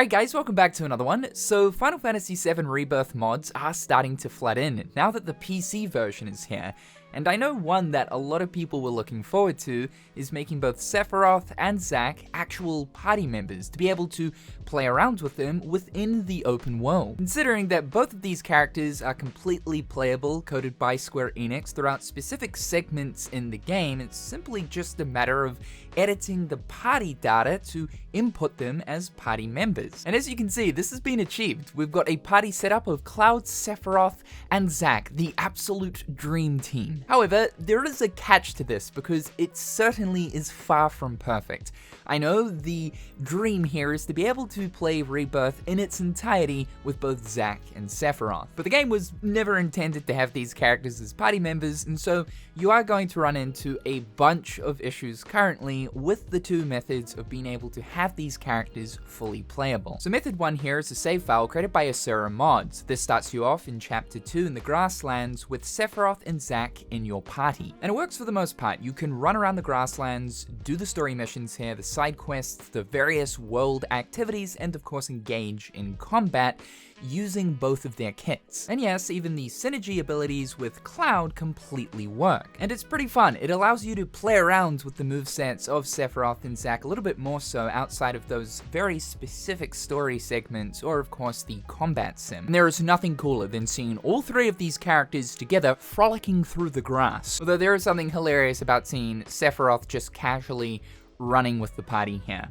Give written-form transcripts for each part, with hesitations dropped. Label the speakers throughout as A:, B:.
A: Alright guys, welcome back to another one. So Final Fantasy VII Rebirth mods are starting to flood in now that the PC version is here. And I know one that a lot of people were looking forward to is making both Sephiroth and Zack actual party members to be able to play around with them within the open world. Considering that both of these characters are completely playable, coded by Square Enix throughout specific segments in the game, it's simply just a matter of editing the party data to input them as party members. And as you can see, this has been achieved. We've got a party setup of Cloud, Sephiroth, and Zack, the absolute dream team. However, there is a catch to this because it certainly is far from perfect. I know the dream here is to be able to play Rebirth in its entirety with both Zack and Sephiroth, but the game was never intended to have these characters as party members, and so you are going to run into a bunch of issues currently with the two methods of being able to have these characters fully playable. So method 1 here is a save file created by Rebirth Mods. This starts you off in chapter 2 in the grasslands with Sephiroth and Zack in your party. And it works for the most part. You can run around the grasslands, do the story missions here, the side quests, the various world activities, and of course engage in combat using both of their kits. And yes, even the synergy abilities with Cloud completely work. And it's pretty fun. It allows you to play around with the movesets of Sephiroth and Zack a little bit more so outside of those very specific story segments or of course the combat sim. And there is nothing cooler than seeing all three of these characters together frolicking through the grass. Although there is something hilarious about seeing Sephiroth just casually running with the party here.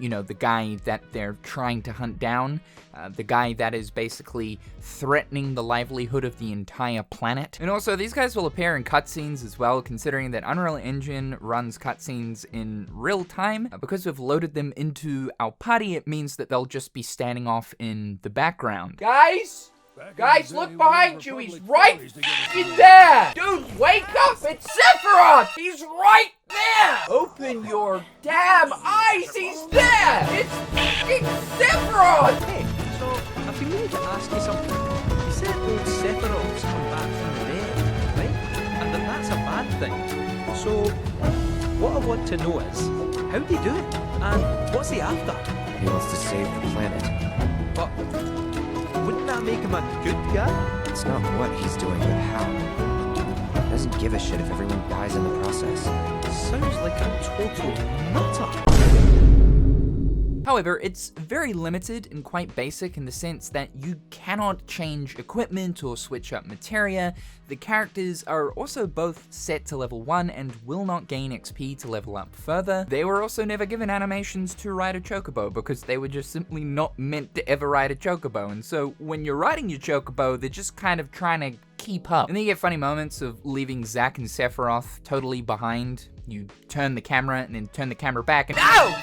A: You know, the guy that they're trying to hunt down, the guy that is basically threatening the livelihood of the entire planet. And also, these guys will appear in cutscenes as well, considering that Unreal Engine runs cutscenes in real time. Because we've loaded them into our party, it means that they'll just be standing off in the background. Guys, look behind you, he's right in there! Dude, wake up, it's Sephiroth! He's right there! Open your damn eyes, he's there! It's Sephiroth!
B: Hey, so I've been meaning to ask you something. You said old Sephiroth's come back from the dead, right? And that's a bad thing. So, what I want to know is, how'd he do it? And what's he after?
C: He wants to save the planet.
B: But wouldn't that make him a good guy?
C: It's not what he's doing, but how. He doesn't give a shit if everyone dies in the process.
B: Sounds like a total nutter.
A: However, it's very limited and quite basic in the sense that you cannot change equipment or switch up materia. The characters are also both set to level 1 and will not gain XP to level up further. They were also never given animations to ride a chocobo because they were just simply not meant to ever ride a chocobo, and so when you're riding your chocobo, they're just kind of trying to keep up. And then you get funny moments of leaving Zack and Sephiroth totally behind. You turn the camera and then turn the camera back and OH!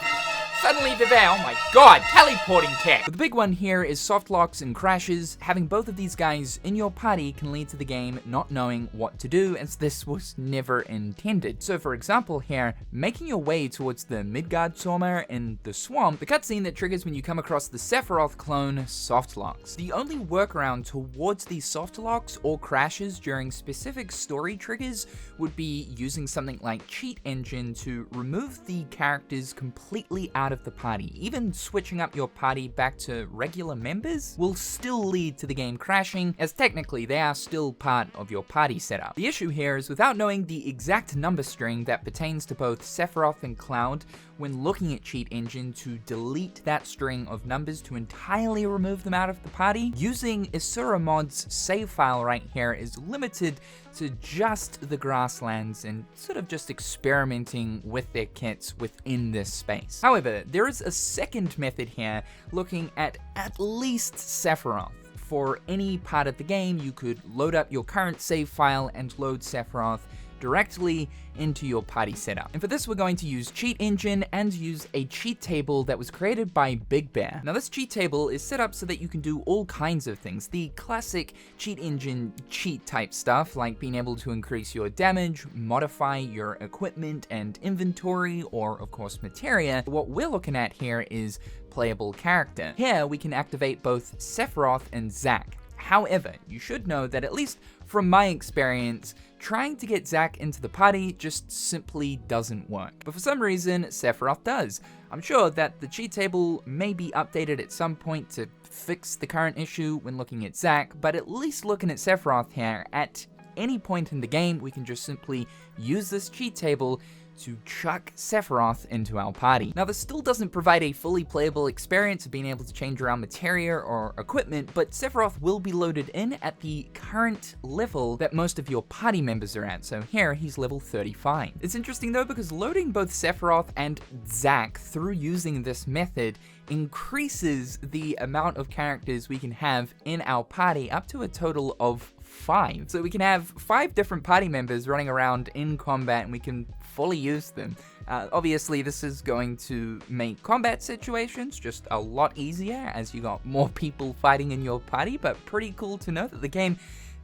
A: Suddenly they're there, oh my god, teleporting tech! But the big one here is soft locks and crashes. Having both of these guys in your party can lead to the game not knowing what to do, as this was never intended. So for example here, making your way towards the Midgard Torma in the swamp, the cutscene that triggers when you come across the Sephiroth clone soft locks. The only workaround towards these soft locks or crashes during specific story triggers would be using something like Cheat Engine to remove the characters completely out of the party. Even switching up your party back to regular members will still lead to the game crashing, as technically they are still part of your party setup. The issue here is without knowing the exact number string that pertains to both Sephiroth and Cloud, when looking at Cheat Engine to delete that string of numbers to entirely remove them out of the party, using Rebirth Mods' save file right here is limited to just the grasslands and sort of just experimenting with their kits within this space. However, there is a second method here looking at least Sephiroth. For any part of the game, you could load up your current save file and load Sephiroth directly into your party setup. And for this, we're going to use Cheat Engine and use a cheat table that was created by Big Bear. Now, this cheat table is set up so that you can do all kinds of things. The classic Cheat Engine cheat type stuff, like being able to increase your damage, modify your equipment and inventory, or of course materia. What we're looking at here is playable character. Here, we can activate both Sephiroth and Zack. However, you should know that at least from my experience, trying to get Zack into the party just simply doesn't work. But for some reason, Sephiroth does. I'm sure that the cheat table may be updated at some point to fix the current issue when looking at Zack, but at least looking at Sephiroth here, at any point in the game, we can just simply use this cheat table to chuck Sephiroth into our party. Now, this still doesn't provide a fully playable experience of being able to change around materia or equipment, but Sephiroth will be loaded in at the current level that most of your party members are at. So here, he's level 35. It's interesting though, because loading both Sephiroth and Zack through using this method increases the amount of characters we can have in our party up to a total of 5. So we can have 5 different party members running around in combat and we can fully use them. Obviously, this is going to make combat situations just a lot easier as you got more people fighting in your party, but pretty cool to know that the game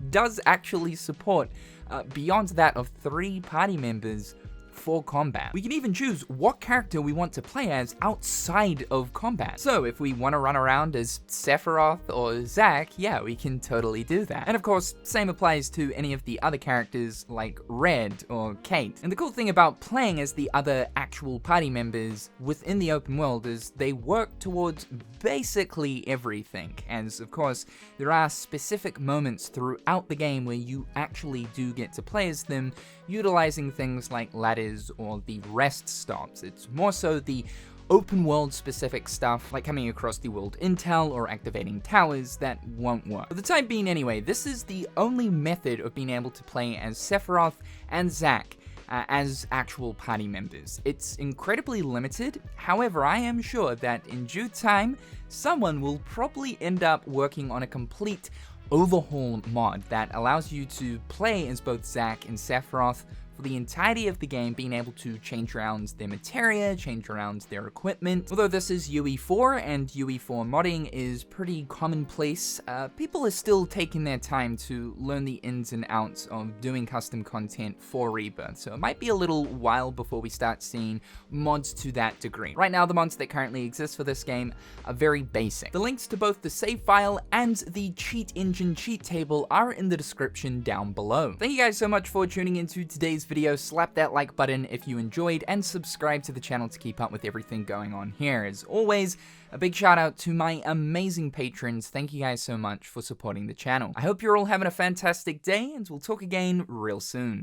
A: does actually support beyond that of 3 party members for combat. We can even choose what character we want to play as outside of combat. So if we want to run around as Sephiroth or Zack, yeah, we can totally do that. And of course, same applies to any of the other characters like Red or Kate. And the cool thing about playing as the other actual party members within the open world is they work towards basically everything. And of course, there are specific moments throughout the game where you actually do get to play as them, utilizing things like ladders or the rest stops. It's more so the open world specific stuff like coming across the world intel or activating towers that won't work. For the time being anyway, this is the only method of being able to play as Sephiroth and Zack as actual party members. It's incredibly limited, however I am sure that in due time, someone will probably end up working on a complete overhaul mod that allows you to play as both Zack and Sephiroth for the entirety of the game, being able to change around their materia, change around their equipment. Although this is UE4 and UE4 modding is pretty commonplace, people are still taking their time to learn the ins and outs of doing custom content for Rebirth, so it might be a little while before we start seeing mods to that degree. Right now, the mods that currently exist for this game are very basic. The links to both the save file and the cheat engine cheat table are in the description down below. Thank you guys so much for tuning into today's video. Slap that like button if you enjoyed and subscribe to the channel to keep up with everything going on here. As always, a big shout out to my amazing patrons. Thank you guys so much for supporting the channel. I hope you're all having a fantastic day and we'll talk again real soon.